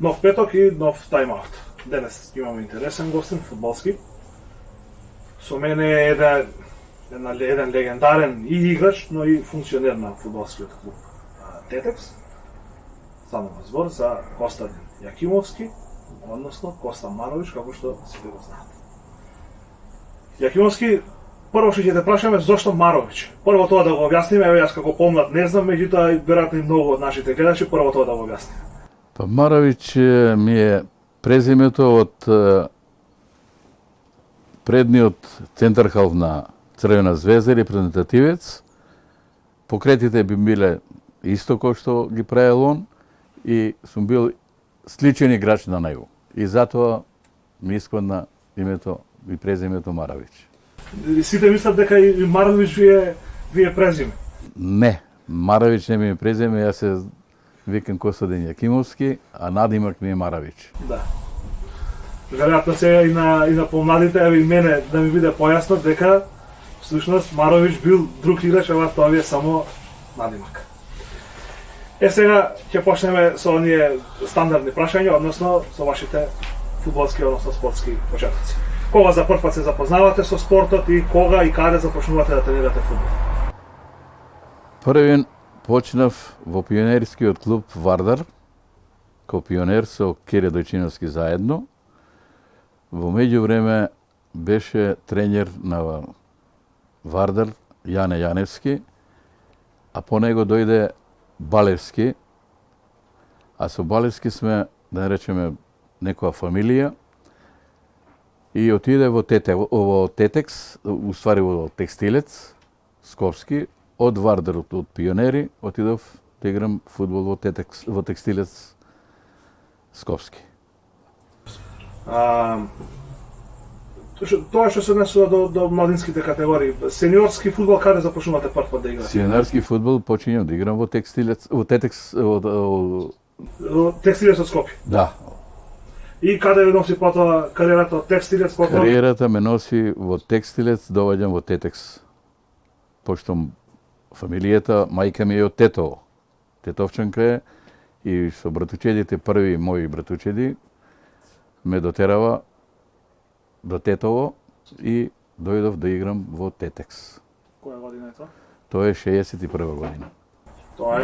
Нов петок и нов тайм-аут. Денес имаме интересен гостин, фудбалски. Со мене е еден легендарен и играч, но и функционер на фудбалскиот клуб Тетекс. Станува збор за Костадин Јакимовски, односно Коста Марович, како што сите го знаат. Јакимовски, прво што ќе те прашаме зошто Марович. Прво тоа да го објасниме, еве јас како помлад не знам, меѓутоа веројатно и многу од нашите гледачи прво тоа да го објасниме. Па Марович ми е презимето од предниот центархалф на Црвена звезда или репрезентативец. Покретите би биле исто кој што ги правил он и сум бил сличен играч на него. И затоа ми искадна името и презимето Марович. Сите мислат дека и Марович ви е презиме. Не, Марович не ми е презиме, јас се викам Костадин Јакимовски, а надимак ми е Марович. Да. Веројатно сега и на помладите, еве и мене да ми биде појасно дека всушност Марович бил друг играч, ова тоа ви е само надимак. Сега ќе почнеме со оние стандардни прашања, односно со вашите фудбалски, односно спортски почетоци. Кога за прв пат се запознавате со спортот и кога и каде започнувате да тренирате фудбал? Првен почнав во пионерскиот клуб Вардар, како пионер со Кире Дојчиновски заедно. Во меѓувреме беше тренер на Вардар Јане Јаневски, а по него дојде Балевски, а со Балевски сме, да речеме, некоја фамилија и отиде во Тетекс, уствари во Текстилец, Скопски, од Вардар, од пионери, отидов да играм фудбал во Текстилец Скопски. Тоа што се однесува до младинските категории, сениорски фудбал каде започнувате прв пат да играте? Сениорски фудбал почињам да играм во Текстилец, во Тетекс, Текстилец од Скопје. Да. И каде ви носи потоа кариерата од Текстилец? Кариерата ме носи во Текстилец, доаѓам во Тетекс. Пошто фамилијата, мајка ми е од Тетово. Тетовчанка е и со братучедите, први мои братучеди, ме дотерава до Тетово и дојдов да играм во Тетекс. Која година е тоа? Тоа е 61 година. Тоа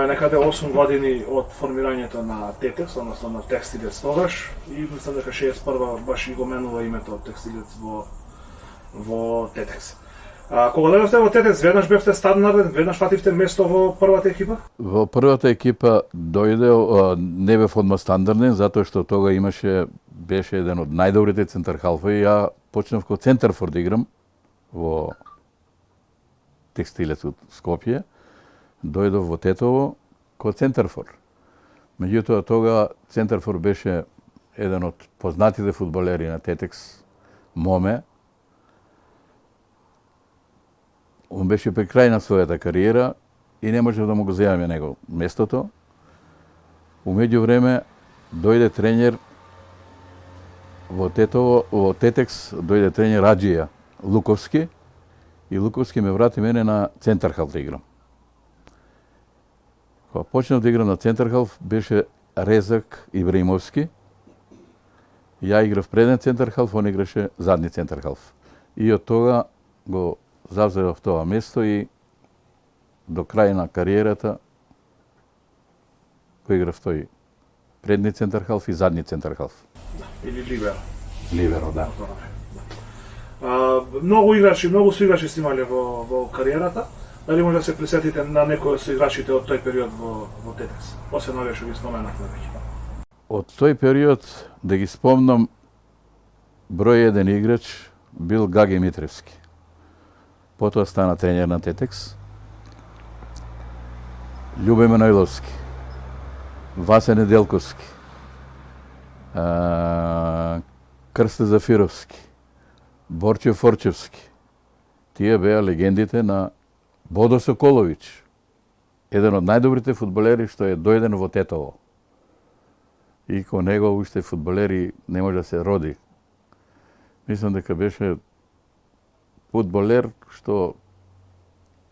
е некаде 8 години од формирањето на Тетекс, односно на Текстилец тогаш, и мислам дека 61 баш и го менува името од Текстилец во Тетекс. Кога дојдовте во Тетекс, веднаш бевте стандарден, веднаш фативте место во првата екипа? Во првата екипа дојде, не бев одма стандарден, затоа што тога беше еден од најдобрите центархалфи и ја почнав како центарфор да играм во Текстилец од Скопје. Дојдов во Тетово како центарфор. Меѓутоа тога центарфор беше еден од познатите фудбалери на Тетекс, Моме. Он беше при крај на својата кариера и не можев да му го земеме него местото. У меѓувреме дојде тренер во Тетово, во Тетекс дојде тренер Аџија Луковски и Луковски ме врати мене на центархалф да играм. Кога почнав да играм на центархалф беше Резак Ибраимовски. Ја играв преден центархалф, он играше задни центархалф. И од тога го завзев тоа место и до крај на кариерата го играв тој предни центархалф и задни центархалф. Или либеро. Либеро, да. Многу играчи сте имале во кариерата. Дали може да се присетите на некој од играчите од тој период во Тетекс? Посебно овие што ги споменавме веќе. Од тој период, да ги спомнам, број еден играч бил Гаги Митревски. Потоа стана тренер на Тетекс. Љубе Манојловски, Васе Неделковски, Крсте Зафировски, Борче Форчевски. Тие беа легендите на Бодо Соколович, еден од најдобрите фудбалери што е дојден во Тетово. И кон него уште фудбалери не може да се роди. Мислам дека беше фудбалер што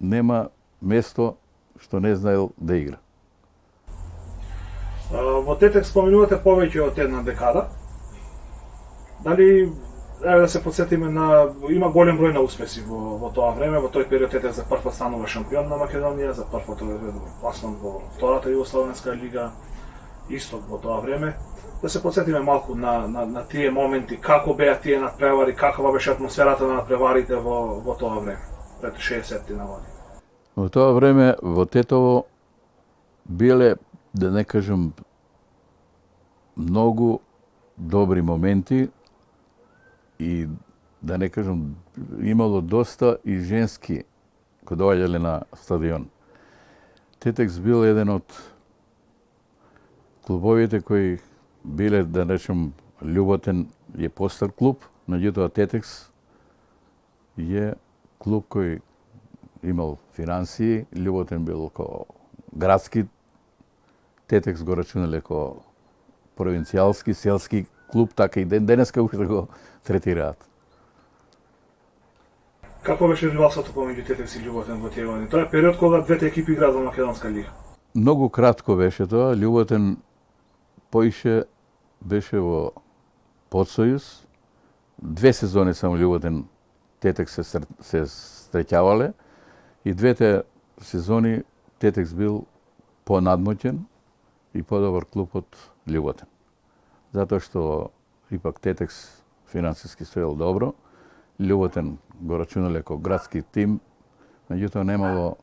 нема место што не знаел да игра. Во Тетекс споменувате повеќе од една декада. Дали, еве да се подсетиме на, има голем број на успеси во тоа време, во тој период Тетекс за прв пат станува шампион на Македонија, за прв пат пласман во втората југословенска лига, исто во тоа време. Да се подсетиме малку на тие моменти, како беа тие надпревари, каква беше атмосферата на надпреварите во тоа време, пред 60-ти на години. Во тоа време во Тетово биле, да не кажам, многу добри моменти и да не кажам, имало доста и женски кои доаѓале на стадион. Тетекс бил еден од клубовите кои биле, да речем, Љуботен е постар клуб, меѓутоа Тетекс е клуб кој имал финансии, Љуботен бил ко градски, Тетекс го рачунале ко провинцијалски, селски клуб, така и денеска уште го третираат. Како беше ривалството помеѓу Тетекс и Љуботен во тие години? Тоа е период кога двете екипи играат во Македонска лига. Многу кратко беше тоа. Љуботен поише беше во подсојуз. 2 сезони само Љуботен Тетекс се среќавале и двете сезони Тетекс бил понадмоќен и подобар клуб од Љуботен. Затоа што ипак Тетекс финансиски стоел добро, Љуботен го рачунале како градски тим, меѓутоа немало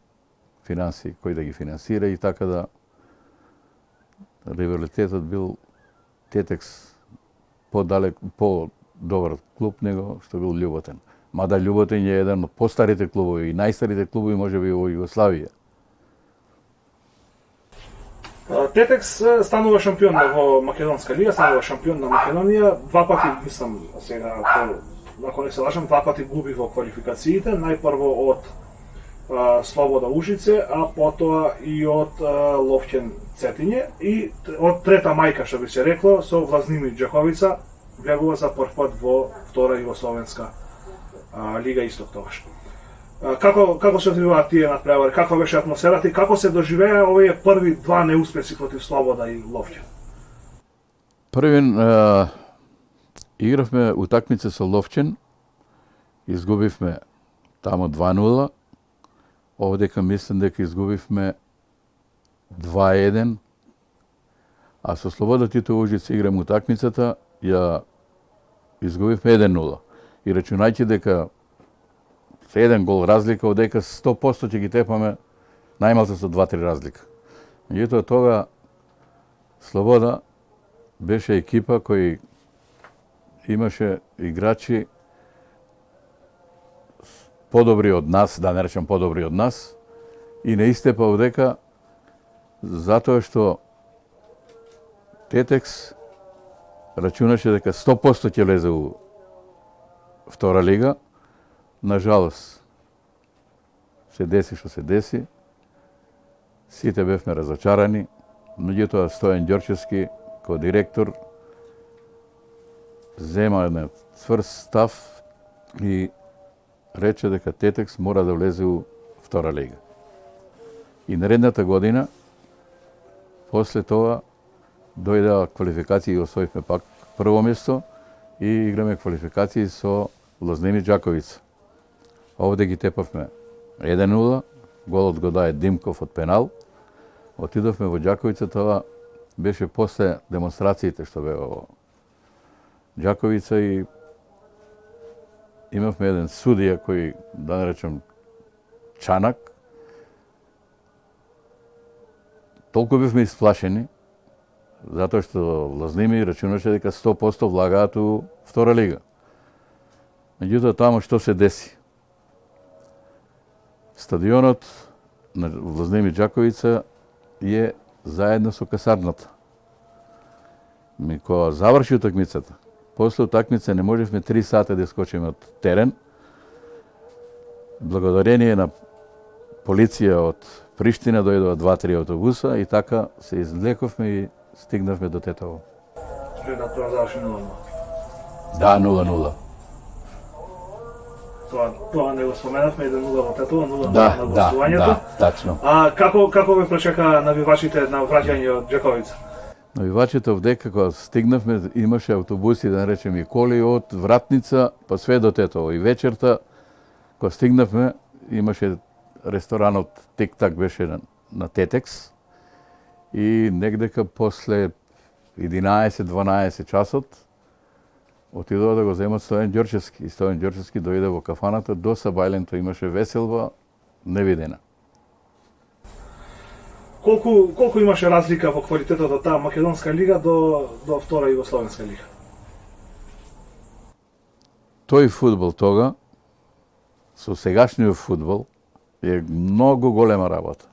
финансии кој да ги финансира и така да ривалитетот бил Тетекс по-добар клуб него што бил Љуботен. Мада Љуботен е еден од постарите клубови и најстарите клубови можеби во Југославија. Тетекс станува шампион во Македонска лига, станува шампион на Македонија, два пати, мислам, сега, ако не се лажам, два пати губи во квалификациите, најпрво од Слобода Ужице, а потоа и од Ловќен Цетиње и од трета мајка, што би се рекло, со Влазнимир Џаковица, влегува за прв пат во втора југословенска лига исток тогаш. Како се одвиваат тие надпревари, каква беше атмосферата и како се доживеа овие први два неуспеси против Слобода и Ловќен? Првен игравме утакмица со Ловќен, изгубивме тамо 2-0, овдека мислам дека изгубивме 2-1, а со Слобода Тито Ужица играме утакмицата, ја изгубивме 1-0. И рачунајќи дека со еден гол разлика, одека 100% ќе ги тепаме најмалку со 2-3 разлика. Меѓутоа тога Слобода беше екипа кој имаше играчи подобри од нас, да не речем подобри од нас, и не истепа одека затоа што Тетекс рачунаше дека 100% ќе влезе у втора лига. Нажалост, се деси што се деси. Сите бевме разочарани, меѓутоа Стојан Ѓорчевски, како директор, зема еден цврст став и рече дека Тетекс мора да влезе у втора лига. И наредната година, после тоа, дојдеа квалификации и освоивме пак прво место и играме квалификации со Влазнимир Џаковица. Овде ги тепавме 1-0, голот го даде Димков од пенал. Отидовме во Џаковица, тоа беше после демонстрациите што беа во Џаковица и имавме еден судија кој, да не речем, Чанак. Толку бевме исплашени, затоа што Влазнимир рачунаше дека 100% влагаат у втора лига. Меѓутоа тамо што се деси? Стадионот на Влазнимир Џаковица е заедно со касарната. Ми кога заврши утакмицата, после утакмица не можевме 3 сата да скочиме од терен. Благодарение на полиција од Приштина дојдоа 2-3 автобуса и така се излековме и стигнавме до Тетово. Тоа заврши 0-0. Да, 0-0. Тоа не го споменавме, 1-0 во Тетово, 0-0 на гостувањето. Да, тачно. А како ве пречека навивачите на враќање од Џаковица? Навивачите овдека кога стигнавме имаше автобуси, да наречем и коли од Вратница па све до Тетово. И вечерта кога стигнавме имаше ресторанот Тик-так беше на Тетекс и негдека после 11-12 часот отидоа да го земат Стојан Ѓорчевски. И Стојан Ѓорчевски дојде во кафаната, до Сабајлен имаше веселба невидена. Колку имаше разлика во квалитетот од таа македонска лига до втора југословенска лига? Тој фудбал тога со сегашниот фудбал е многу голема работа.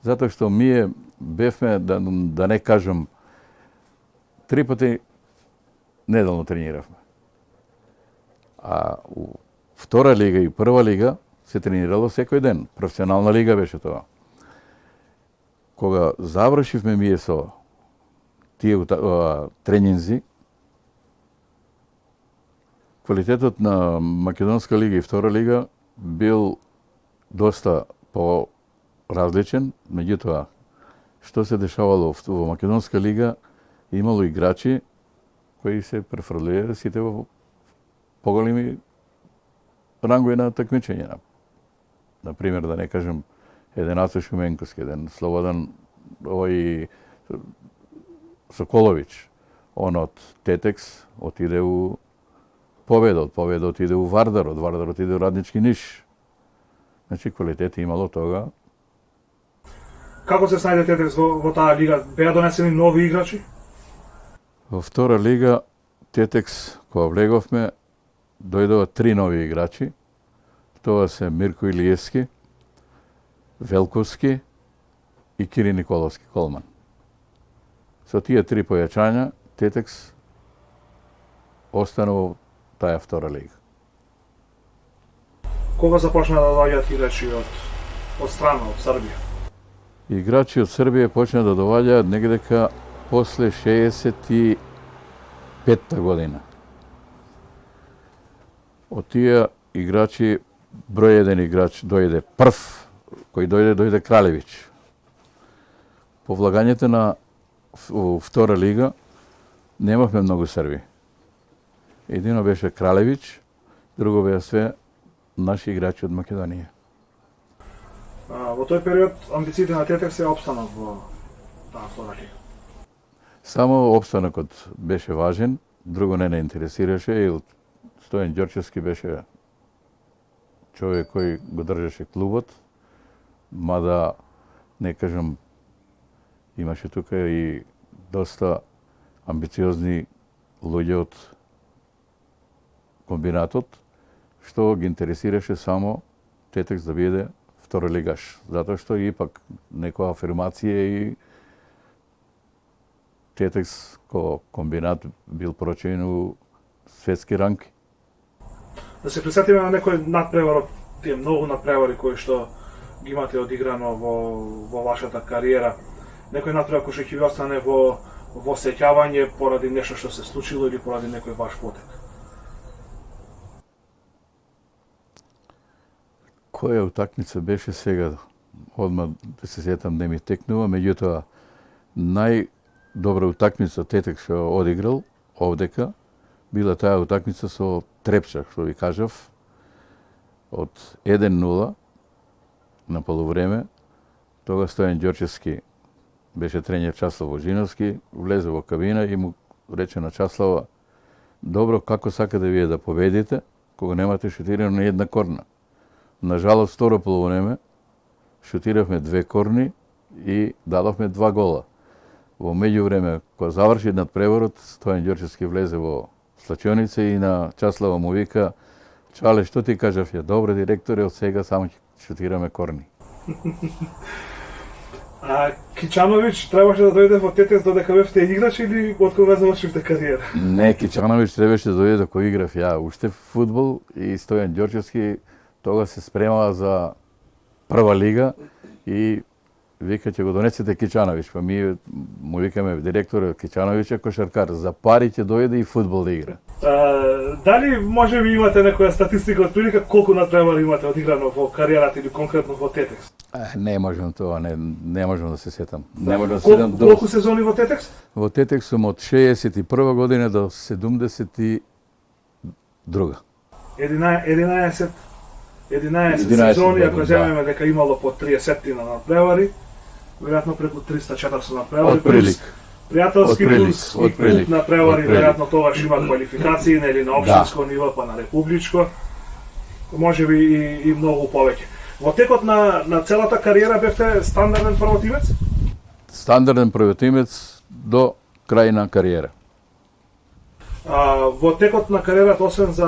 Затоа што ние бевме, да не кажам, 3 пати неделно трениравме. А у втора лига и прва лига се тренирало секој ден. Професионална лига беше тоа. Кога завршивме ние со тие тренинзи, квалитетот на Македонска лига и втора лига бил доста по-различен, меѓутоа што се дешавало во Македонска лига, имало играчи кои се префрлиле сите во поголеми рангови на такмичење. Например, да не кажем, еден Ацо Шуменковски, еден Слободан Соколович. Он од Тетекс отиде у Победа, од Победа отиде у Вардар, од Вардар отиде у Раднички Ниш. Значи, квалитет имало тога. Како се снајде Тетекс во таа лига? Беа донесени нови играчи? Во втора лига Тетекс, кога влеговме, дојдоа 3 нови играчи. Тоа се Мирко Илиевски, Велковски и Кири Николовски Колман. Со тие 3 појачања, Тетекс остана во таа втора лига. Кога започна да доаѓаат играчи од страна, од Србија? Играчи од Србија почна да доаѓаат негдека после 65-та година. Од тие играчи, број еден играч дојде прв, кој дојде Кралевич. По влагањето на втора лига немавме многу Срби. Едино беше Кралевич, друго беа све наши играчи од Македонија. Во тој период амбициите на Тетекс се опстанат во таа втора лига. Само опстанокот беше важен, друго не интересираше и Стојан Ѓорчевски беше човек кој го држеше клубот, мада, не кажам, имаше тука и доста амбициозни луѓе од комбинатот, што ги интересираше само Тетекс да биде второлигаш, затоа што ипак некоја афирмација и Тетекс ко комбинат бил прочен у светски ранки. Да се присетиме на некој надпревар, тие многу надпревари кои што ги имате одиграно во вашата кариера. Некој надпревар кој што ќе ви остане во сеќавање поради нешто што се случило или поради некој ваш потек. Која утакмица беше сега? Одма да се сетам не ми текнува, меѓутоа најдобра утакмица Тетекс што одиграл овдека била таа утакмица со Трепча, што ви кажав, од 1-0 на полувреме. Тога Стојан Ѓорчевски беше тренер Часлав Божиновски, влезе во кабина и му рече на Часлава: добро, како сакате вие да победите, кога немате шутирано на една корна. На жалост, второ полувреме шутиравме 2 корни и дадовме 2 гола. Во меѓувреме, кога заврши надпреварот, Стојан Ѓорчевски влезе во слачоница и на Часлава му вика: Чале, што ти кажав ја? Добре, директоре, од сега само шутираме корни. А Кичановиќ требаше да дојде во Тетекс додека бевте играч или од кога завршивте кариера? Не, Кичановиќ требаше да дојде докога играв ја уште фудбал и Стојан Ѓорчевски тога се спремава за прва лига и вика ќе го донесете Кичановиќ, па ми му викаме директорот: Кичановиќ е кошаркар, за пари ќе дојде и фудбал да игра. Дали може би имате некоја статистика од прилика колку надпревари имате одиграно во кариерата или конкретно во Тетекс? Не можам тоа, не можам да се сетам. Не можам да се Колку, сетам. колку сезони во Тетекс? Во Тетекс сум од 61 година до 72. 11 11, сезони, ако да. земеме дека имало по 30 надпревари, веројатно преку 300-400 надпревари. Отприлик. Пријателски Отприлик, плюс и отприлик, клуб надпревари, отприлик. веројатно тогаш има квалификации, нели на општинско ниво, па на републичко. Може би и многу повеќе. Во текот на целата кариера бевте стандарден првотимец? Стандарден првотимец до крај на кариера. Во текот на кариерата, освен за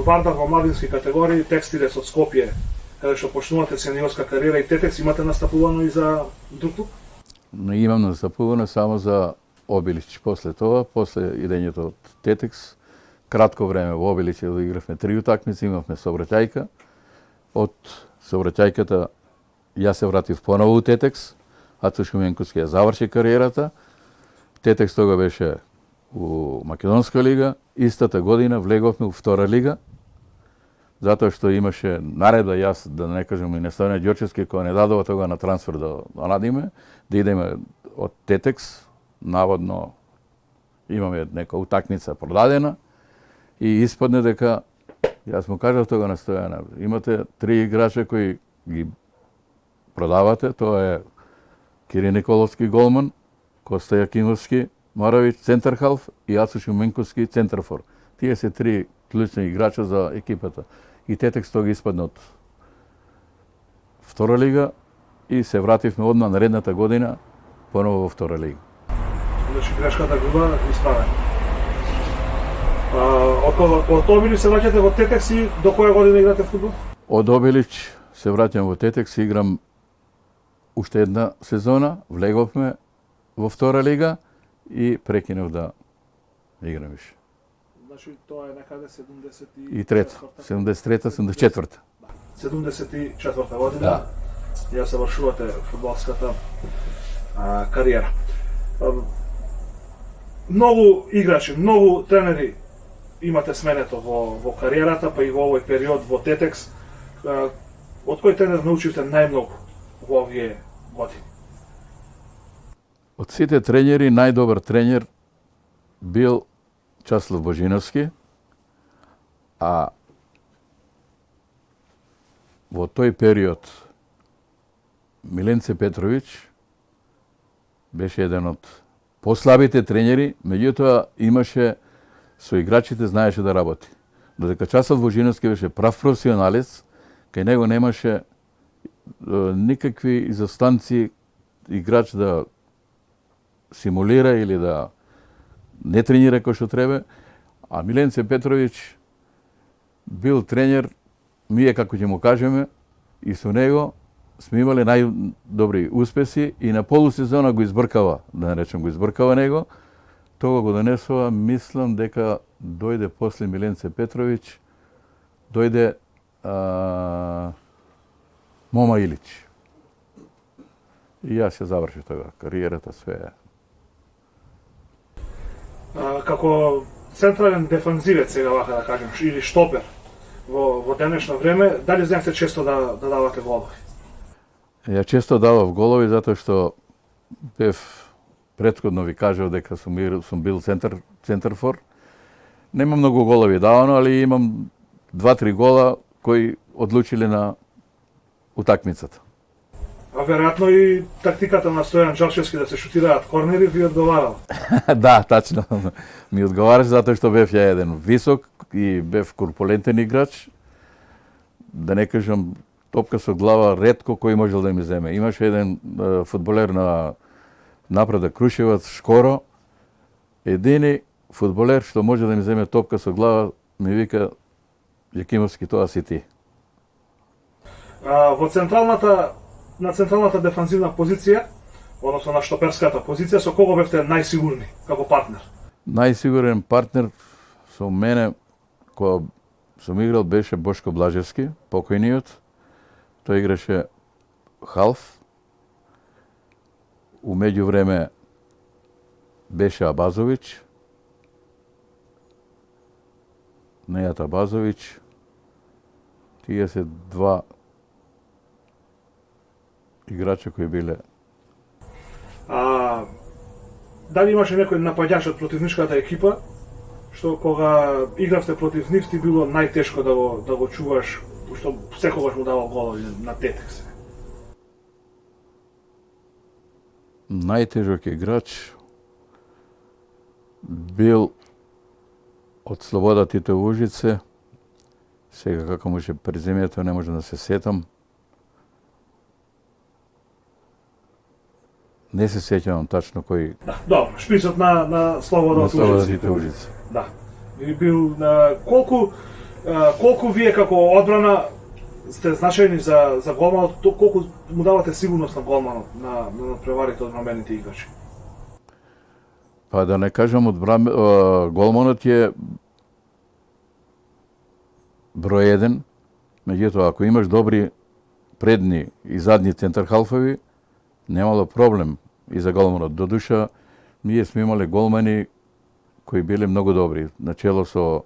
Вардар во младински категории, Текстилес од Скопје, каде што почнувате сениорска кариера и Тетекс, имате настапувано и за друг клуб? Но имам настапувано само за Обилич. После тоа, после идењето од Тетекс, кратко време во Обилич игравме 3 утакмици, имавме сообраќајка. Од сообраќајката јас се вратив поново у Тетекс, Ацо Шуменковски ја заврши кариерата. Тетекс тога беше у Македонска лига, истата година влеговме у втора лига, затоа што имаше наредба, јас да не кажам и Нестојан Ѓорчевски, кој не дадува тога на трансфер да надиме, да идеме од Тетекс, наводно имаме нека утакмица продадена и испадне дека јас му кажав тога на Стојана, имате 3 играча кои ги продавате, тоа е Кири Николовски голман, Коста Јакимовски Маровиќ центар халф и Ацо Шуменковски центарфор. Тие се 3 клучни играча за екипата. И Тетекс тога испадна од втора лига и се вративме одма наредната година поново во втора лига. Значи грешката била исправена. Од Обилич се враќате во Тетекс и до која година играте фудбал? Од Обилич се враќам во Тетекс, играм уште една сезона, влеговме во втора лига и прекинав да играм више. Значи тоа е некаде 73-та, 74-та. 74-та година. Да. Ја завршувате фудбалската кариера. Многу играчи, многу тренери имате сменето во кариерата, па и во овој период во Тетекс. Од кој тренер научивте најмногу во овие години? Од сите тренери, најдобар тренер бил Часлав Божиновски, а во тој период Миленце Петровиќ беше еден од послабите тренери, меѓутоа имаше со играчите знаеше да работи. Додека Часлав Божиновски беше прав професионалец, кај него немаше никакви изостанци играч да симулира или да не тренира кој што треба, а Миленце Петровиќ бил тренер, ние како ќе му кажеме, и со него сме имале најдобри успеси и на полусезона го избркава, да не речем го избркава него, тога го донесува, мислам дека дојде после Миленце Петровиќ, дојде Мома Илич. И јас ја завршив тога кариерата, све. Како централен дефанзивец, сега вака да кажем, или штопер во денешно време, дали знаете често да давате голови? Ја често давав голови затоа што бев претходно ви кажав дека сум бил центарфор. Нема многу голови давано, али имам 2-3 гола кои одлучиле на утакмицата. А веројатно и тактиката на Стојан Ѓорчевски да се шутираат корнери ви одговарала. Да, тачно. Ми одговараше затоа што бев ја еден висок и бев корпулентен играч. Да не кажам, топка со глава ретко кој можел да ми земе. Имаше еден фудбалер на Напредак Крушевац, Шкоро. Едини фудбалер што може да ми земе топка со глава, ми вика Јакимовски, тоа си ти. Во на централната дефанзивна позиција, односно на штоперската позиција, со кого бевте најсигурни како партнер? Најсигурен партнер со мене, кој сум играл, беше Бошко Блажевски, покојниот. Тој играше халф. У меѓувреме беше Абазовиќ. Нејата Базовиќ. Тие се два играча кои биле. Дали имаше некој нападјач од противничката екипа, што кога игравте против нив ти било најтешко да го чуваш, што секогаш му давал голови на Тетекс? Најтежок играч бил од Слобода Тито Ужице. Сега како му ше презимето не можам да се сетам. Не се сеќавам тачно кој. Да, добро, шпицот на Слобода од Слобода Ужице. Тито Ужице. Да. И бил колку вие како одбрана сте значајни за голманот, колку му давате сигурност на голманот, на надпреварите одбранбените играчи? Па да не кажам голманот е број 1, меѓутоа ако имаш добри предни и задни центар халфови, немало проблем и за голманот. Додуша, ние сме имале голмани кои биле многу добри, начело со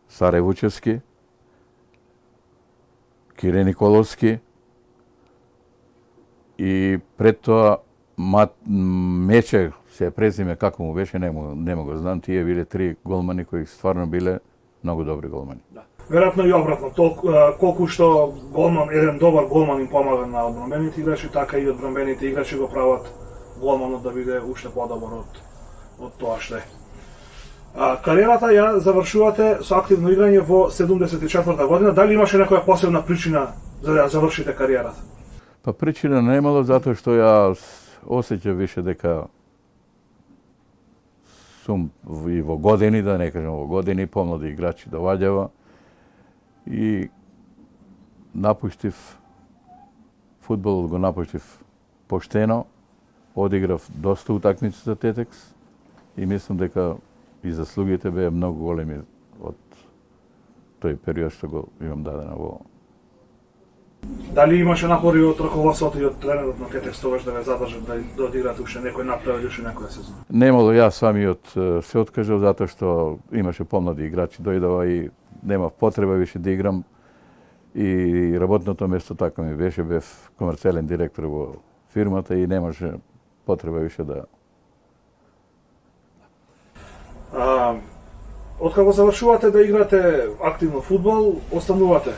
Саре Вучевски, Кире Николовски и пред тоа Мече се презиме како му беше, не го знам, тие биле три голмани кои стварно биле многу добри голмани. Да. Веројатно и обратно, колку што еден добар голман им помага на одбранбените играчи, така и одбранбените играчи го прават голманот да биде уште подобар од тоа што е. Кариерата ја завршувате со активно играње во 74 година. Дали имаше некоја посебна причина за да ја завршите кариерата? Па причина немало, затоа што ја осеќав више дека сум и во години, да не кажам во години, помлади играчи доваѓава и напуштив фудбалот, го напуштив поштено, одиграв доста утакмици за Тетекс и мислам дека и заслугите беа многу големи од тој период што го имам дадено во. Дали имаше напори од раководството и од тренерот на Тетекс тогаш да ве задржат да одиграте уште некој направи уште некоја сезона? Немало, јас самиот се откажав затоа што имаше помлади играчи, дојдова и немав потреба више да играм и работното место така ми беше, бев комерцијален директор во фирмата и немаше потреба више да. Откако завршувате да играте активно фудбал, останувате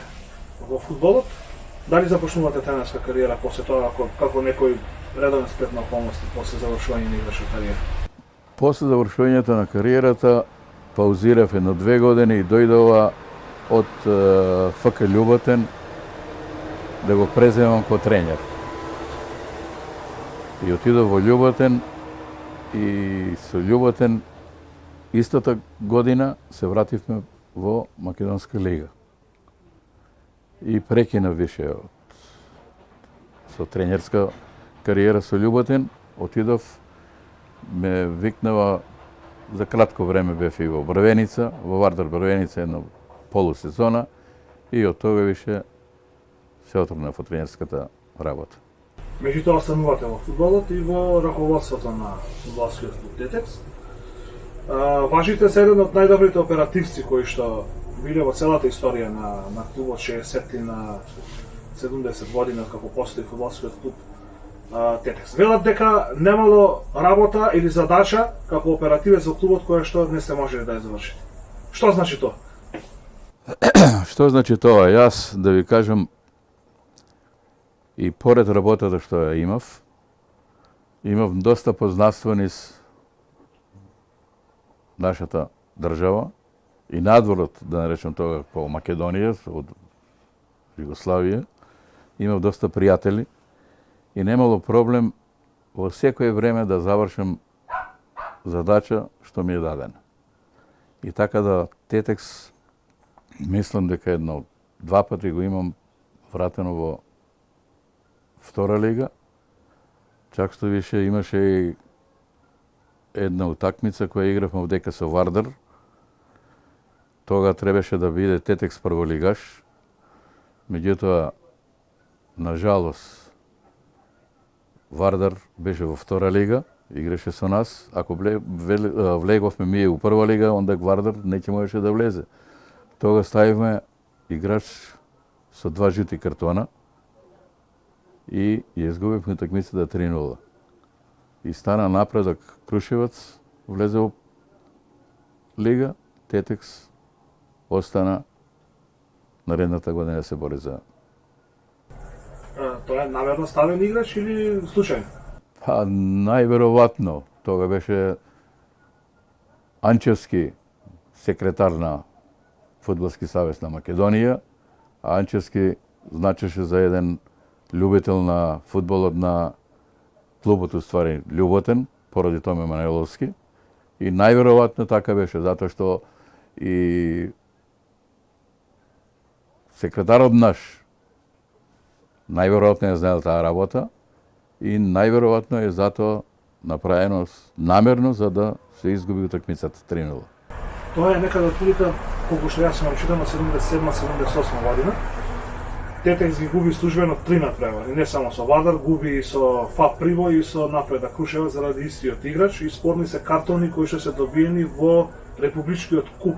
во фудбалот? Дали започнувате тренерска кариера после тоа како некој редовен сплет на околности после завршување на играчка кариера? После завршувањето на кариерата паузирав едно 2 години и дојдова од ФК Љуботен да го преземам ко тренер. И отидов во Љуботен и со Љуботен истата година се вративме во Македонска лига. И прекинав више со тренерска кариера со Љуботен, отидов, ме викнава за кратко време бев и во Брвеница, во Вардар Брвеница една полусезона и од тога више се отргнав во тренерската работа. Меѓутоа останувате во фудбалот и во раководството на фудбалскиот клуб Тетекс. Важите се еден од најдобрите оперативци кои што биле во целата историја на клубот 60 на 70 година како постои фудбалскиот клуб Тетекс. Велат дека немало работа или задача како оперативец во клубот која што не сте можели да ја завршите. Што значи тоа? Што значи тоа? Јас да ви кажам и поред работата што ја имав доста познанства низ нашата држава и надворот, да наречам тоа по Македонија, од Југославија. Имав доста пријатели и немало проблем во секое време да завршам задача што ми е дадена. И така да Тетекс, мислам дека едно 2 пати го имам вратено во втора лига, чак што више имаше и една утакмица која игравме дека со Вардар. Тога требаше да биде Тетекс прволигаш. Меѓутоа, на жалост, Вардар беше во втора лига, играше со нас. Ако влеговме ние у прва лига, онда Вардар не ќе можеше да влезе. Тога ставивме играч со 2 жути картона и ја изгубивме утакмицата 3-0. И стана напредок Крушевац, влезе во лига, Тетекс остана наредната година да се бори за... Тоа е намерно ставен играч или случајно? Па, најверојатно, тога беше Анчевски секретар на Фудбалски савез на Македонија, а Анчевски значеше за еден љубител на фудбалот на клубот, уствари љуботен, поради Томе Манеловски. И најверојатно така беше, затоа што и секретарот наш најверојатно е знаел таа работа и најверојатно е затоа направено намерно за да се изгуби утакмицата 3-0. Тоа е некаде отприлика, колку што јас сум читам, 77-78 година. Тетекс ги губи службено 3 надпревари, не само со Вардар, губи и со ФАП Прибој и со Напредак Крушева заради истиот играч и спорни се картони кои што се добиени во Републичкиот куп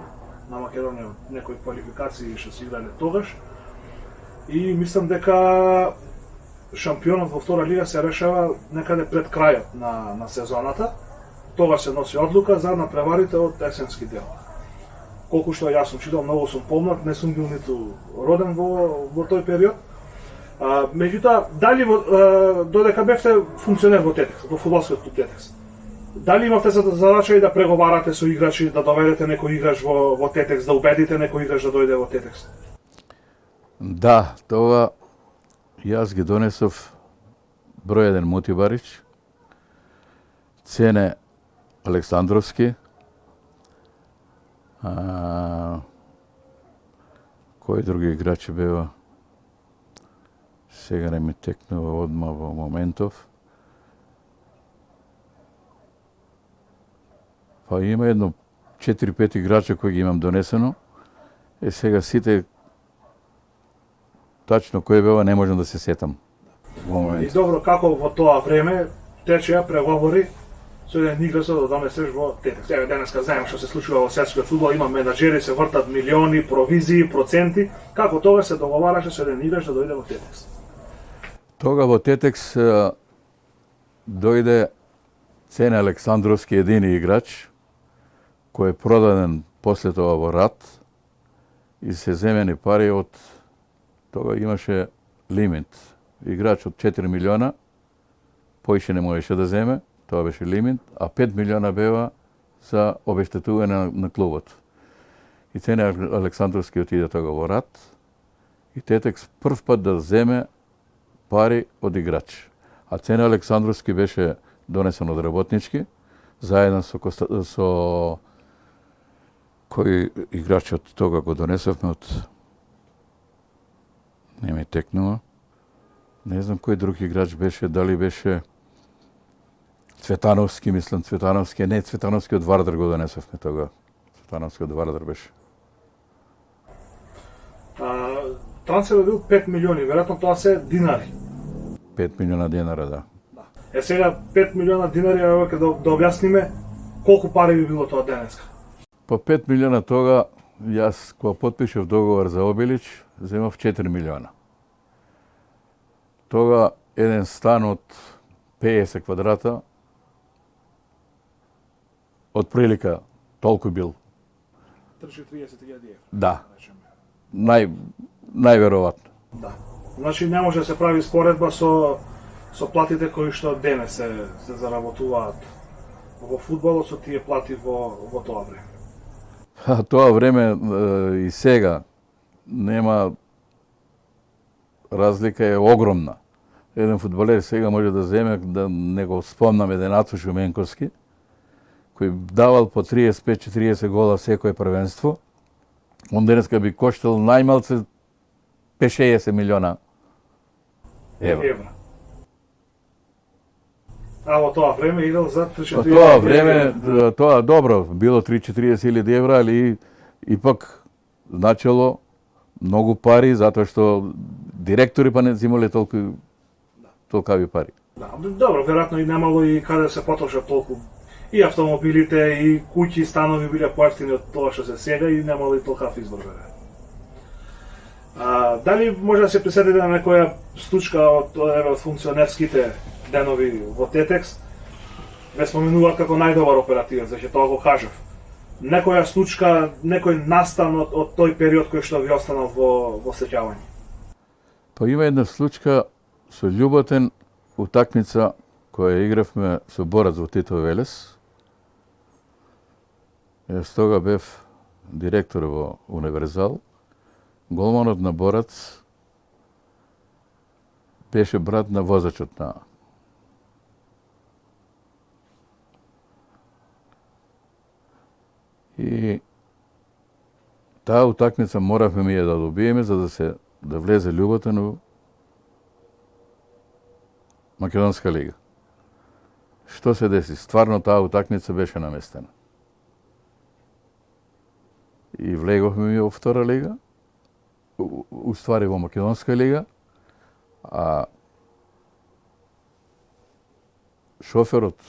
на Македонија, некои квалификации што се играле тогаш. И мислам дека шампионот во втора лига се решава некаде пред крајот на сезоната. Тогаш се носи одлука за надпреварите од есенски дел. Колку што јас сум читал, многу сум помлад, не сум бил ниту роден во тој период. Меѓутоа, дали додека бевте функционер во Тетекс, во фудбалскиот клуб Тетекс, дали имавте задача и да преговарате со играчи, да доведете некој играч во Тетекс, да убедите некој играч да дојде во Тетекс? Да, тоа јас ги донесов број еден Мути Барич, Цене Александровски, кои други играчи бева? Сега не ми текнува одма во моментов. Па има едно 4-5 играча кои ги имам донесено. Сега сите тачно кој бева не можам да се сетам во И момент. добро, како во тоа време течеа преговори со еден играч да донесеш во Тетекс. Еве денеска знаеме што се случува во светскиот фудбал, има менаџери, се вртат милиони, провизии, проценти. Како тога се договараше со еден играч да дојде во Тетекс? Тога во Тетекс дојде Цене Александровски, едини играч, кој е продаден после тоа во рат и се земени пари од... Тога имаше лимит. Играч од 4 милиона, поише не можеше да земе, тоа беше лимит, а 5 милиона бева за обештетување на клубот. И Цене Александровски отиде тога во рат и Тетекс прв пат да земе пари од играч. А Цене Александровски беше донесен од работнички, заедно со кој играч од тога го донесовме од... Не ми текнува. Не знам кој друг играч беше, дали беше Цветановски, мислам Цветановски, не Цветановски од Вардар го донесовме тога. Цветановски од Вардар беше. Трансферот бил 5 милиони, веројатно тоа се динари. 5 милиона денара, да. Е сега 5 милиона динари, еве да објасниме колку пари би било тоа денеска. По 5 милиона тога, јас кога потпишев договор за Обилич, земав 4 милиона. Тога еден стан од 50 квадрата, од прилика толку бил. 30.000 евра. Да, најверојатно. Да. Значи не може да се прави споредба со платите кои што денес се заработуваат во фудбалот со тие плати во тоа време. Тоа време и сега нема разлика, е огромна. Еден фудбалер сега може да земе, да не го спомнам, еден Ацо Шуменковски, кој давал по 35-40 гола секој првенство, он денеска би коштал најмалце 5-60 милиона евра. А во тоа време играл за 3-4 Во тоа време, тоа добро, било 3-40 илјади евра, али ипак значело многу пари, затоа што директори па не земале толкави пари. Да, добро, веројатно и немало и каде се потрошат толку. И автомобилите, и куќи, станови биле поевтини од тоа што се сега и немало и толкав избор, веројатно. Дали може да се присетите на некоја случка од функционерските денови во Тетекс? Ве споменуваат како најдобар оперативец, значи тоа го кажав. Некоја случка, некој настан од тој период кој што ви останал во сеќавање? Па има една случка со љуботен утакмица која игравме со Борац во Тито Велес. Јас тога бев директор во Универзал. Голманот на Борац беше брат на возачот на и таа утакмица моравме ми ја да добиеме за да влезе Љуботен у Македонска лига. Што се деси? Стварно таа утакмица беше наместена. И влеговме ми во втора лига, уствари во Македонска лига, а шоферот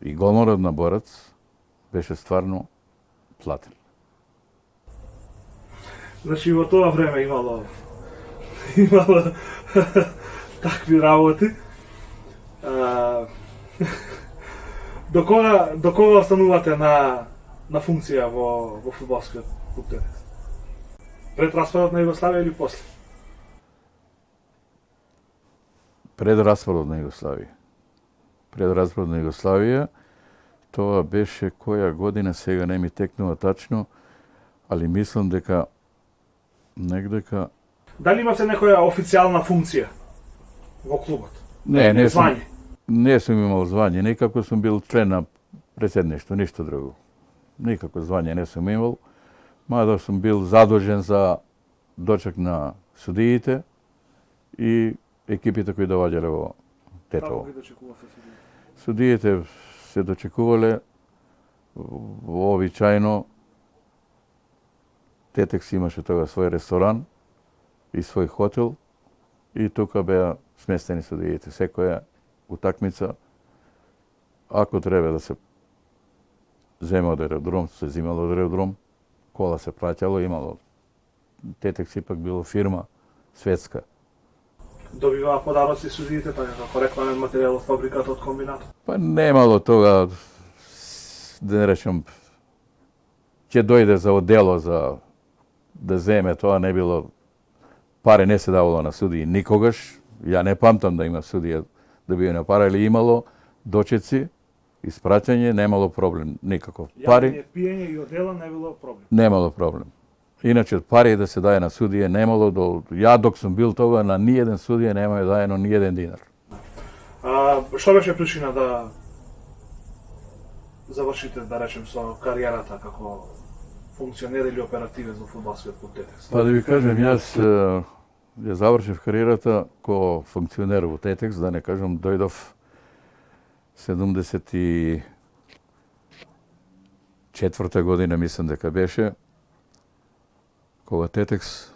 и голманот на Борац беше стварно платен. Значи во тоа време имало такви работи. До кога останувате на функција во фудбалскиот клуб Тетекс? Пред распадот на Југославија или после? Пред распадот на Југославија. Пред распадот на Југославија, тоа беше која година, сега не ми текнува тачно, али мислам дека негдека... Дали имате некоја официјална функција во клубот? Не сум, звање? не сум имал звање, некако сум бил член на председништво, ништо друго. Никако звање не сум имал, мада сум бил задолжен за дочек на судиите и екипите кои доаѓале во Тетово. Како ги дочекувавте судиите? Судиите се дочекувале вообичајно. Тетекс имаше тога свој ресторан и свој хотел и тука беа сместени судиите. Секоја утакмица, ако треба да се зема од аеродром, се земало од аеродром, кола се праќало, имало. Тетекс ипак било фирма светска. Добиваа подароци судиите, па како рекламен материјал од фабриката, од комбинатот? Па немало тога, да не речем, ќе дојде за одело за да земе, тоа не било, пари не се давало на судии никогаш. Ја не памтам да има судија да би на пара, или имало дочеци, испраќање, немало проблем никаков. Јадење, пиење и одела не било проблем. Немало проблем. Иначе пари да се даje на судија немало, ја док сум бил тога, на ниеден судија нема дајано ниеден динар. Што беше причина да завршите, да речем, со кариерата како функционер или оперативец во фудбалскиот клуб Тетекс? Па да ви кажем, јас ја завршив кариерата ко функционер во Тетекс, да не кажам, дојдов 74 година, мислам дека беше, кога Тетекс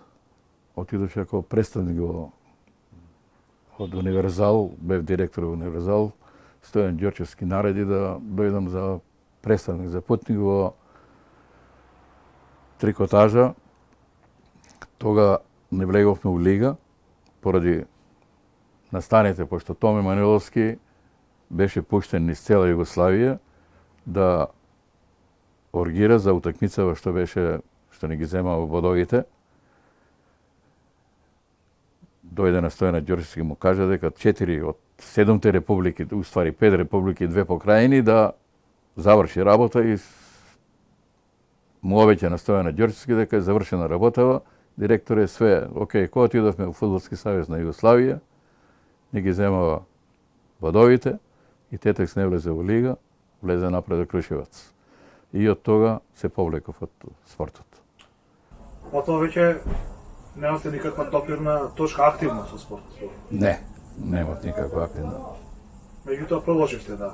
отидоше како представник од Универзал, бев директор во Универзал, Стојан Ѓорчевски нареди да дојдам за представник, за путник во трикотажа. Тога не влеговме у лига, поради настаните, пошто Томе Маниловски беше пуштен низ цела Југославија да оргира за утакмицава што не ги зема во бодовите. Дојде на Стојана Ѓорчевски и му кажа дека 4 од 7 републики, уствари 5 републики и 2 покрајини, да заврши работа и му обеќа на Стојана Ѓорчевски дека е завршена работава. Директор е све, окей, кога отидовме во Фудбалски савез на Југославија, не ги земава бодовите и Тетекс не влезе во лига, влезе напред Крушевац. И од тога се повлеков од спортот. Од тоа веќе немате никаква допирна точка активна со спортот? Не, немат никаква активна. Меѓутоа продолживте да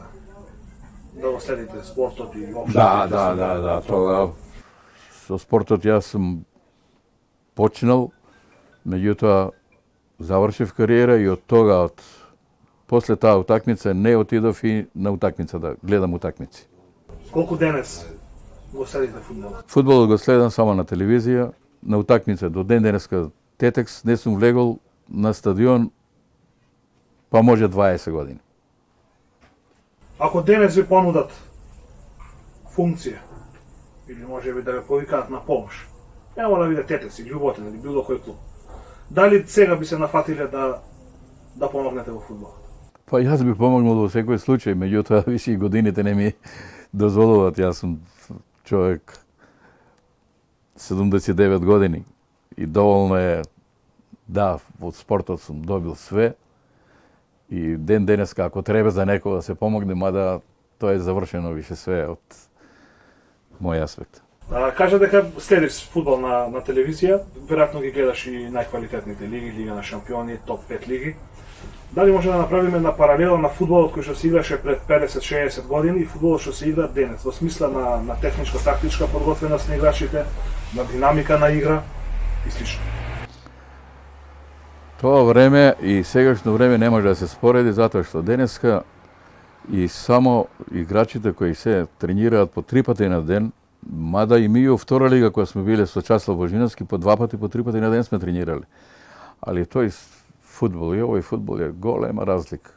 го следите спортот и воопшто? Да, тога со спортот јас сум почнал, меѓутоа завршив кариера и од тога, после таа утакмица, не отидов и на утакмица да гледам утакмици. Колку денес го следите фудбалот? Фудбалот го следам само на телевизија, на утакмица до ден денеска Тетекс не сум влегол на стадион па може 20 години. Ако денес ви понудат функција, или може би да ве повикаат на помош, нема да биде Тетекс или Љуботен или било кој клуб, дали сега би се нафатиле да помогнете во фудбалот? Па јас би помогнал во секој случај, меѓутоа више и годините не ми дозволуваат. Јас сум човек 79 години и доволно е, да, во спортот сум добил све и ден денеска ако треба за некој да се помогне, мада тоа е завршено више све од мој аспект. Кажа дека следиш фудбал на телевизија, веројатно ги гледаш и најквалитетните лиги, Лига на шампиони, топ 5 лиги. Дали може да направиме една паралела на фудбалот кој што се играше пред 50-60 години и фудбалот што се игра денес, во смисла на техничко-тактичка подготвеност на играчите, на динамика на игра и слично? Тоа време и сегашно време не може да се спореди, затоа што денеска и само играчите кои се тренираат по 3 пати на ден, мада и ми во втора лига која сме биле со Часлав Божиновски по 2 пати, по 3 пати на ден сме тренирали. Али тој фудбал и овој фудбал е голема разлика.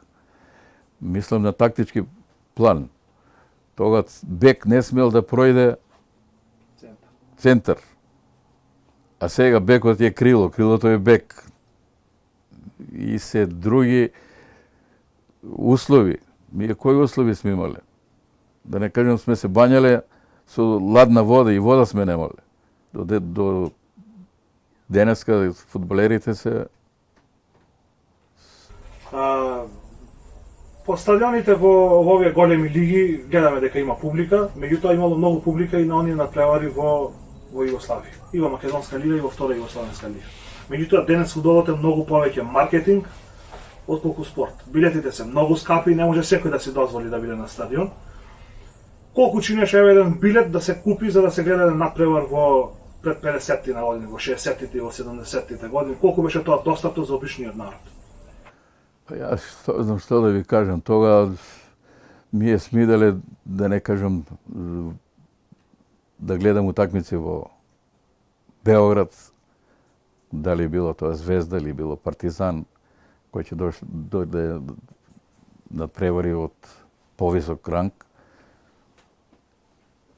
Мислам на тактички план. Тогаш бек не смел да пројде центар. А сега бекот е крило, крилото е бек. И се други услови. Ние кои услови сме имале? Да не кажем сме се бањале со ладна вода и вода сме немале. До денеска фудбалерите се по стадионите во овие големи лиги гледаме дека има публика, меѓутоа имало многу публика и на оние надпревари во Југославија, и во Македонска лига и во втора Југославенска лига. Меѓутоа денес фудбалот е многу повеќе маркетинг отколку спорт. Билетите се многу скапи, не може секој да си дозволи да биде на стадион. Колку чинеше еден билет да се купи за да се гледа еден надпревар во пред 50-ти на години, во 60-тите и во 70-тите години, колку беше тоа достапно за обичниот народ? Па јас знам што да ви кажам, тога ми е смиделе, да не кажам, да гледам утакмици во Београд, дали било тоа Звезда или било Партизан, кој ќе дојде на превари од повисок ранг.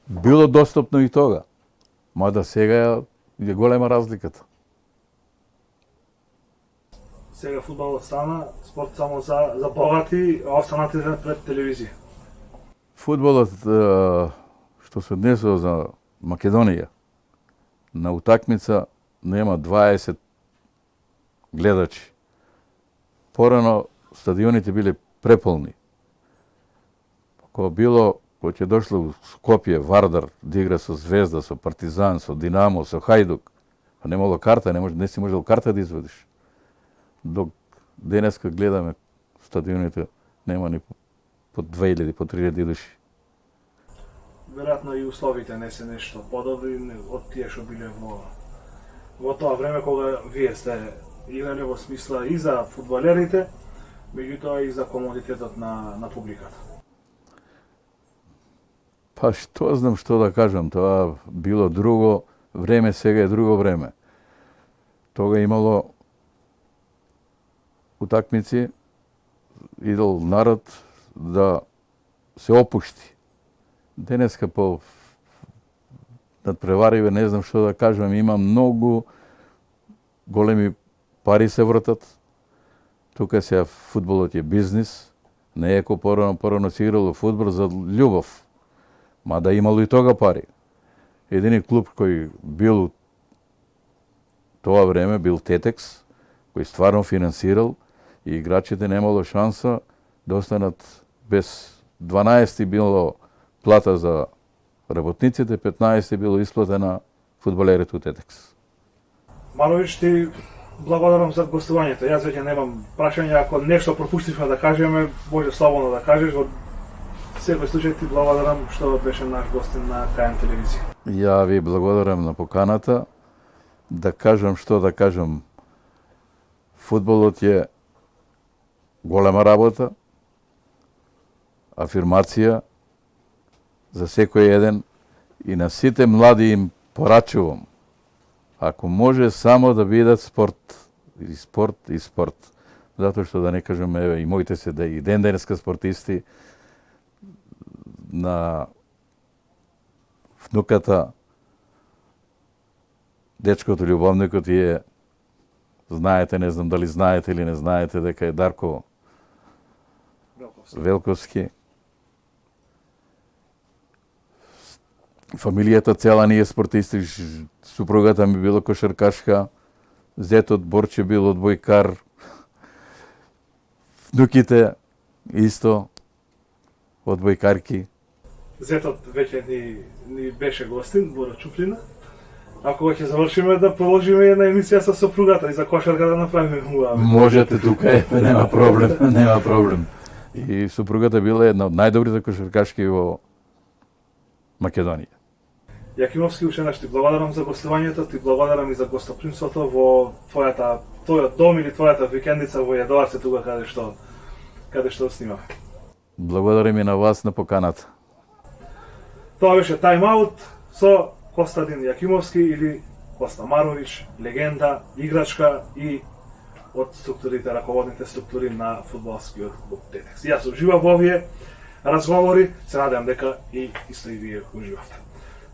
Било достапно и тога, мада сега е голема разликата. Сега фудбалот стана спорт само за богати, а останатите пред телевизија. Фудбалот што се однесува за Македонија, на утакмица нема 20 гледачи. Порано стадионите биле преполни. Кога ќе дошло у Скопје, Вардар, да игра со Звезда, со Партизан, со Динамо, со Хајдук, па немало карта, не си можел карта да извадиш. Док денеска гледаме стадионите, нема ни по 2000, по 3000 души. Веројатно и условите не се нешто подобри од тие што биле во тоа време кога вие сте играле, во смисла и за фудбалерите, меѓутоа и за комодитетот на публиката. Па што знам што да кажам, тоа било друго време, сега е друго време. Тога имало утакмици, идол народ да се опушти. Денеска по надпревариве не знам што да кажам, има многу големи пари се вртат. Тука сега фудбалот е бизнис, не е како порано се играло фудбал за љубов. Мада имало и тога пари. Едини клуб кој бил тоа време бил Тетекс, кој стварно финансирал и играчите немало шанса да останат без 12 било плата за работниците, 15 било исплата на фудбалерите у Тетекс. Марович, ти благодарам за гостувањето. Јас веќе немам прашања, ако нешто пропуштивме да кажеме, може слободно да кажеш. Во секој случај ти благодарам што беше наш гостин на КН телевизија. Ја ви благодарам на поканата. Да кажам што да кажам. Фудбалот е голема работа, афирмација за секој еден и на сите млади им порачувам ако може само да бидат спорт, и спорт, и спорт. Затоа што да не кажем, еве, и моите се да и ден денеска спортисти, на внуката, дечкото, љубовникот е, знаете, не знам дали знаете или не знаете, дека е Дарко Велковски. Фамилијата цела ние спортисти, супругата ми била кошаркашка, зетот Борче бил одбојкар, внуките исто одбојкарки. Зетот веќе ни беше гостин, Боро Чуплина. Ако ќе завршиме да положиме една емисија со сопругата и за кошарка да направиме хубава. Можете тука, нема проблем, нема проблем. И супругата била една од најдобрите кошаркашки во Македонија. Јакимовски, уште еднаш ти благодарам за гостувањето, ти благодарам и за гостопримството во твојот дом или твојата викендица во Јадоварце, тука каде што снимаме. Благодарам и на вас на поканата. Тоа беше Time Out со Костадин Јакимовски или Коста Марович, легенда, играчка и од структурите, раководните структури на фудбалскиот клуб Тетекс. Јас уживав во овие разговори, се надевам дека и исто и вие уживавте.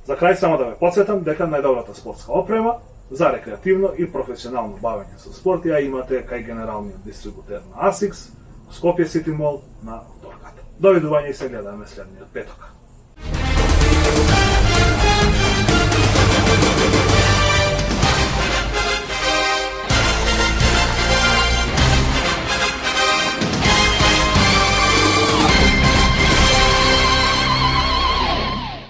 За крај само да ве потсетам дека најдобрата спортска опрема за рекреативно и професионално бавење со спорт ја имате кај генералниот дистрибутер на ASICS, Скопје Сити Мол на Торката. Довидување и се гледаме следниот петок.